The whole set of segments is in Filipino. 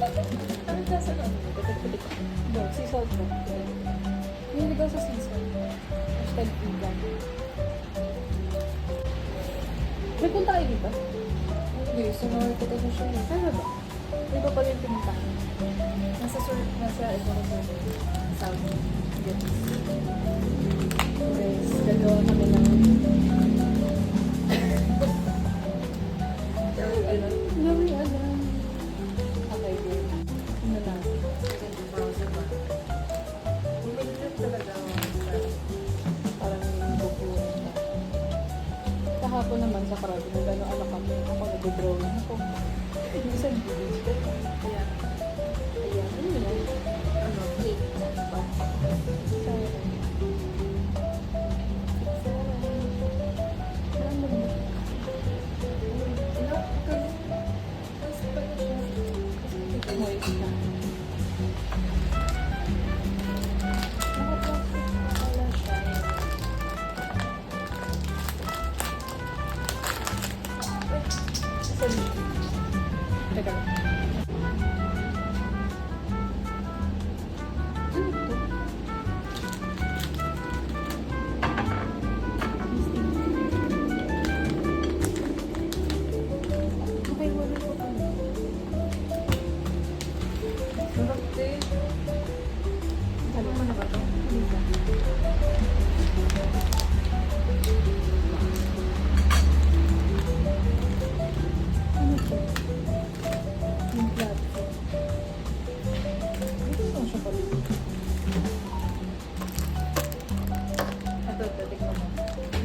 Ano ka sa ano? Patik-patik. No, sea salt ko. Hindi ko sa sea salt. Hashtag vegan. May punta kayo dito? Hindi, sumawar ko tayo siya. Ano ba? Hindi ba pala yung pinunta? Nasa ito ko sa Saudi. Yes. Guys, gagawa kami ng ano? Gawin alam. Okay, good. Ano na? Browser ba? Umilit talaga ako. Parang yung bukulan na. Kahapon naman sa Krabi, nag-ano kami. Ako nag-drawing ako. Yung isang village ko. Kaya, Ayan, ano yun? ano, cake. Teka lang. Ano ito? Okay, wala ko pa. Sarap din. Ano mo na ba ito? Ano ito? Yung plato. Ito lang siya pala. Ito, tikman mo.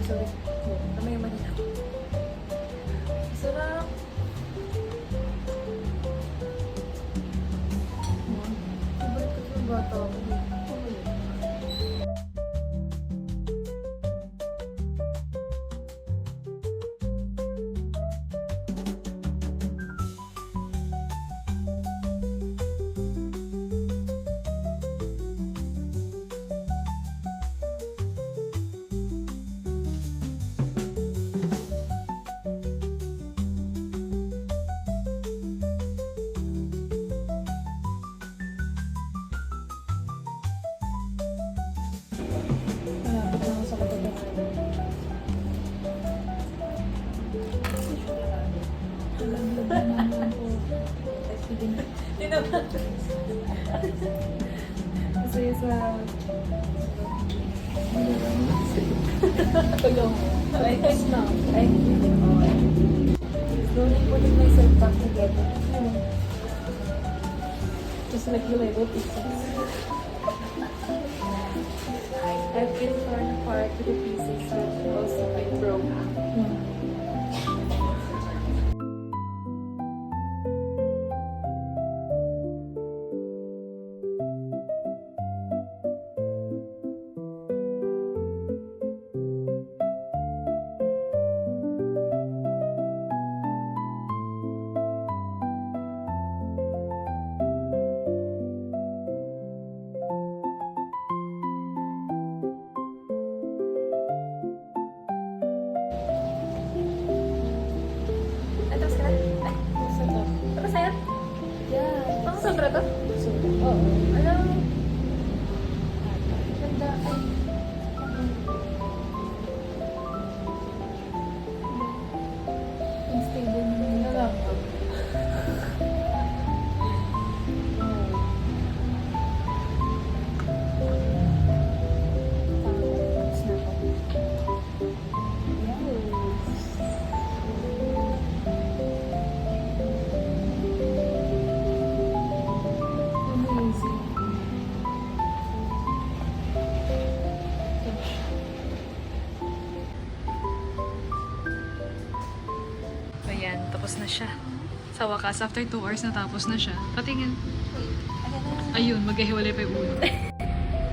Sorry. Tama yung manila. Sarap. Ibalik ko yung bata ako. Malapit na ako sa katagalan. Alam naman po. Tinabat. Kasi sa... Tulong. Like a snow. Ay, slowly putting myself back together. Just like the Lego pieces. I've been torn apart to the pieces, but also been broke. Ay, tapos ka na? Ay, Sarap. tapos sa'yo? Yeah. Ang sobra to? Oo. Alam, ganda. Ay, Ang stable na yung alam ko. Tapos na ako. Amazing. Ayan, tapos na siya. Sa wakas, after 2 hours, natapos na siya. Patingin. Ayun, magkahiwalay pa yung ulo.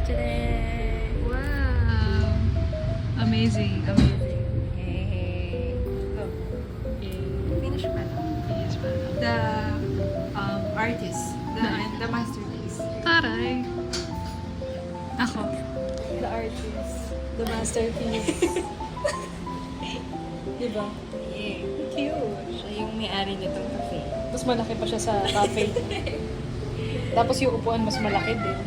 Tadaan! Wow! Amazing, amazing. Hey! Oh, finish pa na. Yes, pa. The artist. The masterpiece. Taray! Ako. The artist. The masterpiece. Diba? Yeah. Cute. Siya yung may-ari nitong cafe. Mas malaki pa siya sa cafe. Tapos yung upuan mas malaki din.